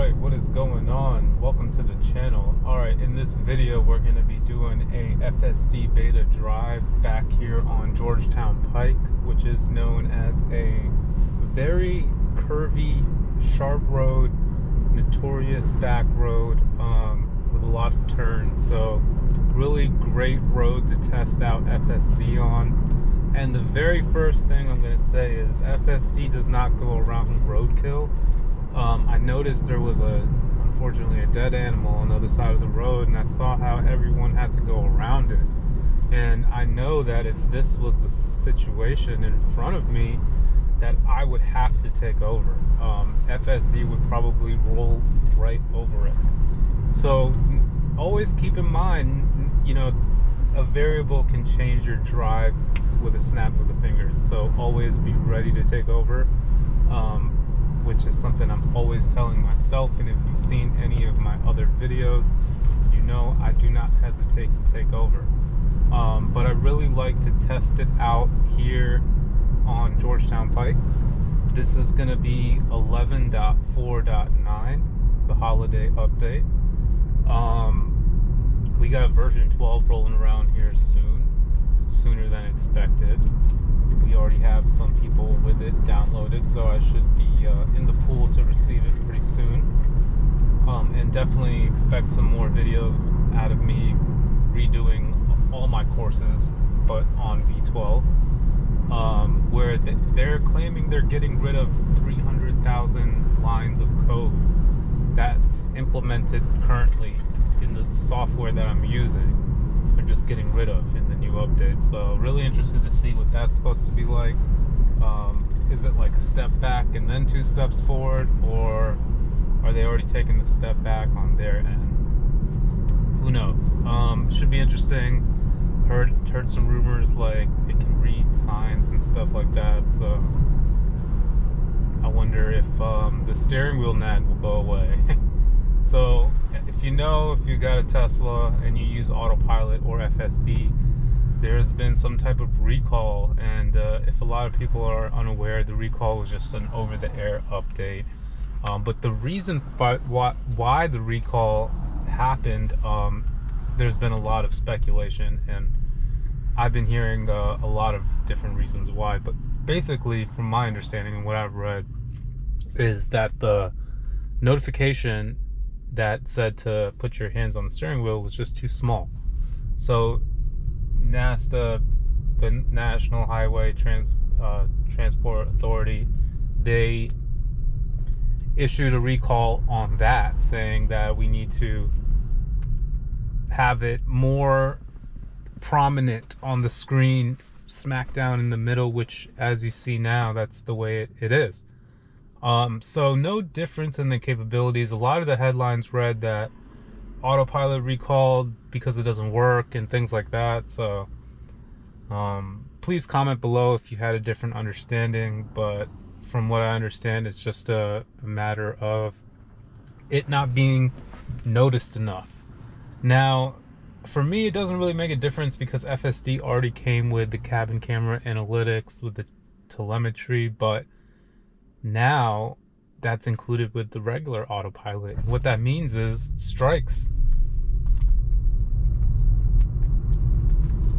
Alright, what is going on? Welcome to the channel. Alright, in this video we're going to be doing a Fsdbeta drive back here on Georgetown Pike, which is known as a very curvy, sharp road, notorious back road with a lot of turns. So really great road to test out FSD on. And the very first thing I'm going to say is FSD does not go around roadkill. I noticed there was unfortunately a dead animal on the other side of the road, and I saw how everyone had to go around it. And I know that if this was the situation in front of me, that I would have to take over. FSD would probably roll right over it. So always keep in mind, you know, a variable can change your drive with a snap of the fingers. So always be ready to take over. Which is something I'm always telling myself, and if you've seen any of my other videos, you know I do not hesitate to take over. But I really like to test it out here on Georgetown Pike. This is going to be 11.4.9, the holiday update. We got version 12 rolling around here sooner than expected. We already have some people with it downloaded, so I should be in the pool to receive it pretty soon. And definitely expect some more videos out of me redoing all my courses, but on V12, where they're claiming they're getting rid of 300,000 lines of code that's implemented currently in the software that I'm using. They're just getting rid of in the new update. So really interested to see what that's supposed to be like. Is it like a step back and then 2 steps forward, or are they already taking the step back on their end? Who knows? Should be interesting. Heard some rumors like it can read signs and stuff like that. So I wonder if the steering wheel nag will go away. So if you got a Tesla and you use Autopilot or FSD, there's been some type of recall, and if a lot of people are unaware, the recall was just an over-the-air update. But the reason why the recall happened, there's been a lot of speculation, and I've been hearing a lot of different reasons why. But basically, from my understanding and what I've read, is that the notification that said to put your hands on the steering wheel was just too small. So NASTA, the National Highway Transport Authority, they issued a recall on that, saying that we need to have it more prominent on the screen, smack down in the middle, which, as you see now, that's the way it is. So no difference in the capabilities. A lot of the headlines read that Autopilot recalled because it doesn't work and things like that. So please comment below if you had a different understanding, but from what I understand, it's just a matter of it not being noticed enough. Now, for me, it doesn't really make a difference because FSD already came with the cabin camera analytics, with the telemetry, but now that's included with the regular Autopilot. What that means is strikes.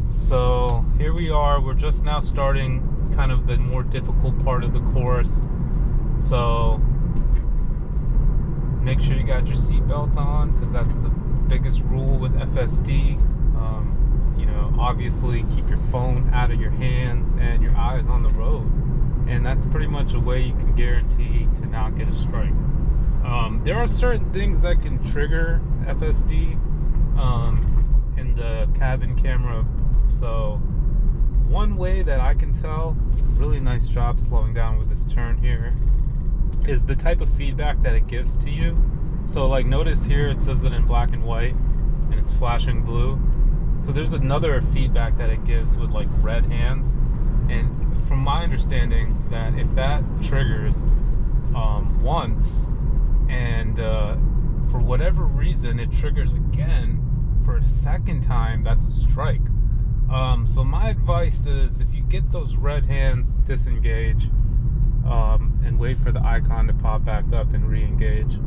So here we are. We're just now starting kind of the more difficult part of the course. So make sure you got your seatbelt on, because that's the biggest rule with FSD. You know, obviously keep your phone out of your hands and your eyes on the road. And that's pretty much a way you can guarantee to not get a strike. There are certain things that can trigger FSD in the cabin camera. So one way that I can tell, really nice job slowing down with this turn here, is the type of feedback that it gives to you. So like notice here it says it in black and white and it's flashing blue. So there's another feedback that it gives with like red hands. And from my understanding, that if that triggers once, and for whatever reason it triggers again for a second time, that's a strike. So my advice is, if you get those red hands, disengage and wait for the icon to pop back up and re-engage.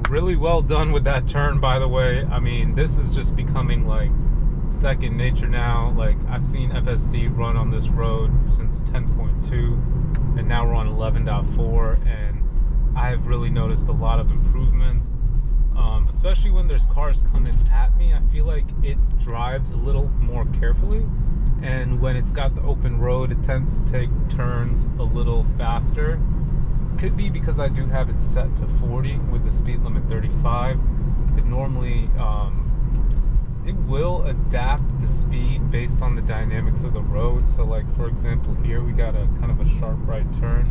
Really well done with that turn, by the way. I mean, this is just becoming like second nature now. Like, I've seen FSD run on this road since 10.2, and now we're on 11.4, and I've really noticed a lot of improvements. Especially when there's cars coming at me, I feel like it drives a little more carefully, and when it's got the open road, it tends to take turns a little faster. Could be because I do have it set to 40 with the speed limit 35. It normally it will adapt the speed based on the dynamics of the road. So like, for example, here we got a kind of a sharp right turn.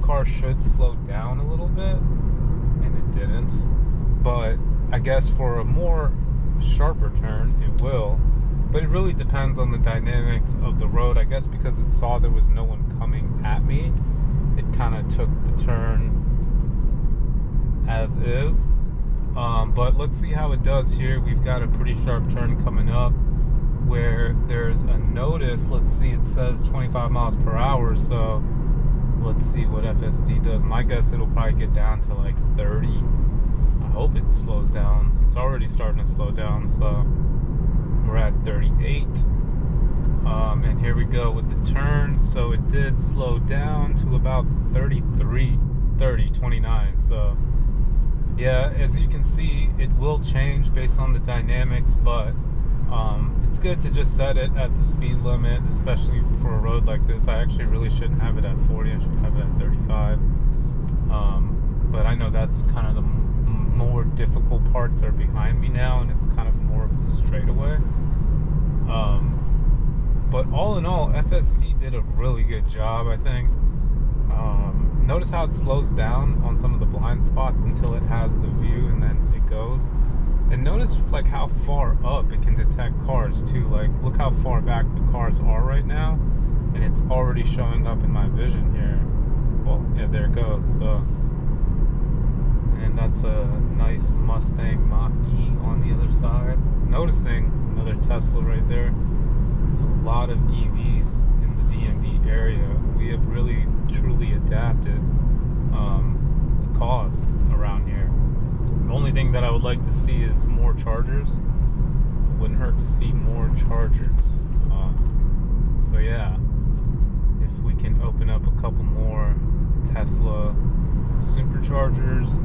Car should slow down a little bit, and it didn't. But I guess for a more sharper turn, it will. But it really depends on the dynamics of the road. I guess because it saw there was no one coming at me, it kind of took the turn as is. But let's see how it does here. We've got a pretty sharp turn coming up where there's a notice. Let's see, it says 25 miles per hour. So let's see what FSD does. My guess it'll probably get down to like 30. I hope it slows down. It's already starting to slow down. So we're at 38. And here we go with the turn. So it did slow down to about 33, 30, 29. So yeah, as you can see, it will change based on the dynamics, but it's good to just set it at the speed limit, especially for a road like this. I actually really shouldn't have it at 40. I should have it at 35. But I know that's kind of the more difficult parts are behind me now, and it's kind of more of a straightaway. But all in all, FSD did a really good job, I think. Notice how it slows down on some of the blind spots until it has the view, and then it goes. And notice like how far up it can detect cars too. Like, look how far back the cars are right now, and it's already showing up in my vision here. Well, yeah, there it goes. So, and that's a nice Mustang Mach-E on the other side. Noticing another Tesla right there. A lot of EVs in the DMV area. We have really truly adapted the cause around here. The only thing that I would like to see is more chargers. It wouldn't hurt to see more chargers. So yeah, if we can open up a couple more Tesla superchargers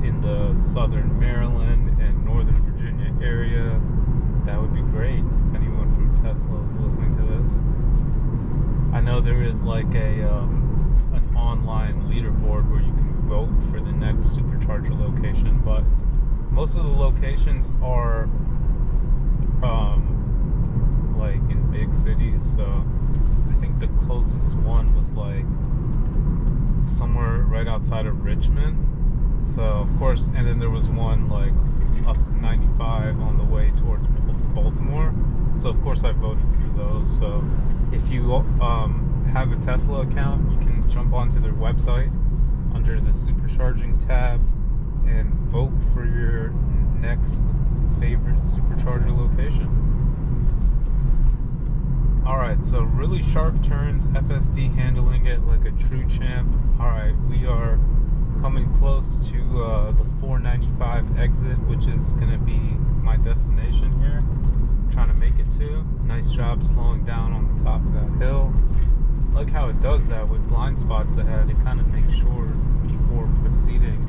in the southern Maryland and northern Virginia area, that would be great. If anyone from Tesla is listening to this, I know there is like an online leaderboard where you can vote for the next supercharger location, but most of the locations are like in big cities. So I think the closest one was like somewhere right outside of Richmond. So of course, and then there was one like up 95 on the way towards Baltimore. So of course I voted for those. So if you have a Tesla account, you can jump onto their website under the Supercharging tab and vote for your next favorite supercharger location. Alright, so really sharp turns, FSD handling it like a true champ. Alright, we are coming close to the 495 exit, which is going to be my destination here. I'm trying to make it to. Nice job slowing down on the top of that hill. I like how it does that with blind spots ahead. It kind of makes sure before proceeding,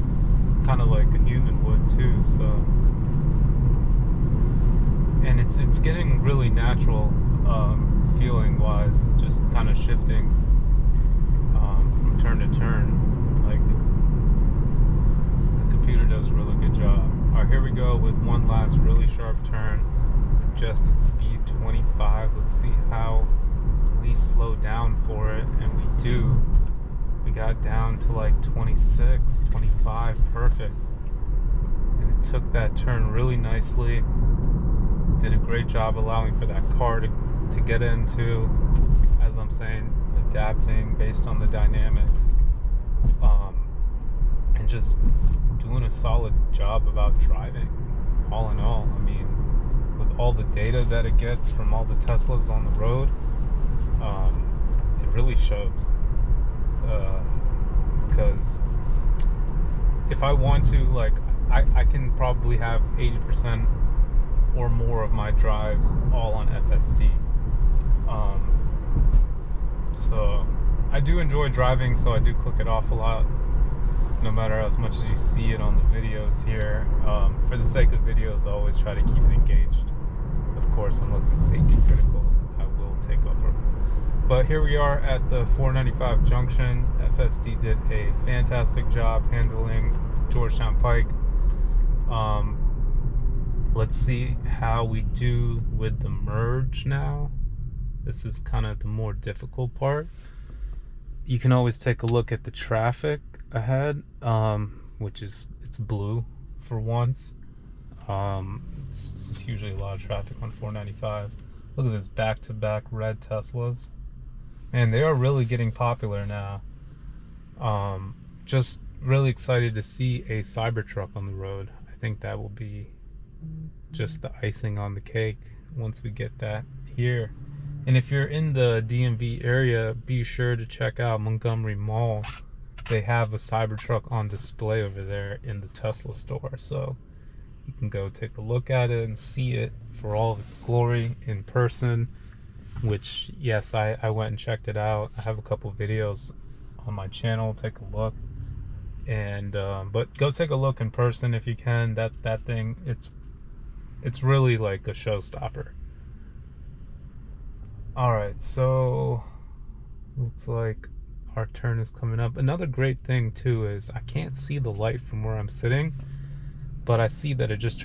kind of like a human would too. So, and it's getting really natural feeling wise, just kind of shifting from turn to turn. Like, the computer does a really good job. Alright, here we go with one last really sharp turn. Suggested speed 25. Let's see how we slow down for it, and we do. We got down to like 26, 25, perfect. And it took that turn really nicely. Did a great job allowing for that car to get into, as I'm saying, adapting based on the dynamics, and just doing a solid job about driving. All in all, I mean, with all the data that it gets from all the Teslas on the road, it really shows. Because if I want to, like, I can probably have 80% or more of my drives all on FSD. So I do enjoy driving, so I do click it off a lot, no matter as much as you see it on the videos here. For the sake of videos, I always try to keep it engaged. Of course, unless it's safety critical, I will take over. But here we are at the 495 junction. FSD did a fantastic job handling Georgetown Pike. Let's see how we do with the merge now. This is kind of the more difficult part. You can always take a look at the traffic ahead, which is, it's blue for once. It's usually a lot of traffic on 495. Look at this back-to-back red Teslas. Man, they are really getting popular now. Just really excited to see a Cybertruck on the road. I think that will be just the icing on the cake once we get that here. And if you're in the DMV area, be sure to check out Montgomery Mall. They have a Cybertruck on display over there in the Tesla store. So you can go take a look at it and see it for all of its glory in person. Which, yes, I went and checked it out. I have a couple videos on my channel. Take a look. And but go take a look in person if you can. That thing, it's really like a showstopper. Alright, so looks like our turn is coming up. Another great thing too is I can't see the light from where I'm sitting, but I see that it just turned